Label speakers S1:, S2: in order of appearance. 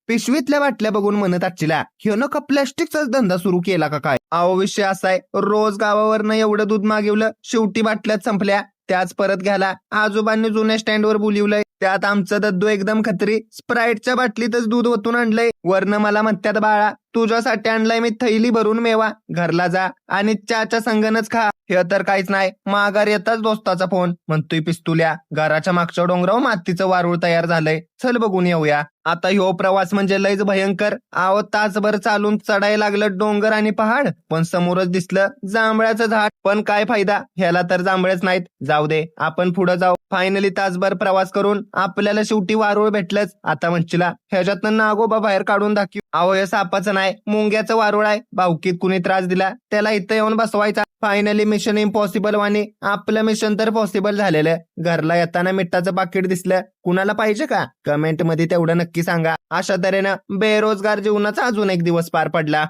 S1: पिशवीतल्या बाटल्या बघून म्हणत आजचीला ह्यानं का प्लॅस्टिकचाच धंदा सुरू केला का काय? अहो विषय असाय, रोज गावावरनं एवढं दूध मागवलं, शेवटी बाटल्यात संपल्या. त्याच परत घ्यायला आजोबांनी जुन्या स्टँडवर बोलिवलंय. त्यात आमचं दद्दू एकदम खत्री स्प्राईटच्या बाटलीतच दूध ओतून आणलंय. वरनं मला म्हणत्यात बाळा तुझ्यासाठी आणलाय मी थैली भरून मेवा, घरला जा आणि चहाच्या संगनच खा. हे तर काहीच नाही, माघार येताच दोस्ताचा फोन म्हणतोय पिस्तुल्या घराच्या मागच्या डोंगरावर मातीचं वारूळ तयार झालंय, चल बघून येऊया. आता ह्यो प्रवास म्हणजे लयच भयंकर. आहो तासभर चालून चढायला लागलं डोंगर आणि पहाड, पण समोरच दिसलं जांभळाचं झाड. पण काय फायदा, ह्याला तर जांभळच नाहीत. जाऊ दे आपण पुढे जाऊ. फायनली तासभर प्रवास करून आपल्याला शेवटी वारूळ भेटलंच. आता म्हणशीला ह्याच्यातनं नागोबा बाहेर काढून दाखव. अहो हे सापाचं नाही, मुंग्याचं वारूळ आहे. भाऊकीत कुणी त्रास दिला त्याला इथं येऊन बसवायचा. फायनली मिशन इम्पॉसिबल वाणी आपलं मिशन तर पॉसिबल झालेलं. घरला येताना मिठाचं पाकिट दिसलं. कुणाला पाहिजे का? कमेंट मध्ये तेवढं नक्की सांगा. अशा तऱ्हेनं बेरोजगार जीवनाचा अजून एक दिवस पार पडला.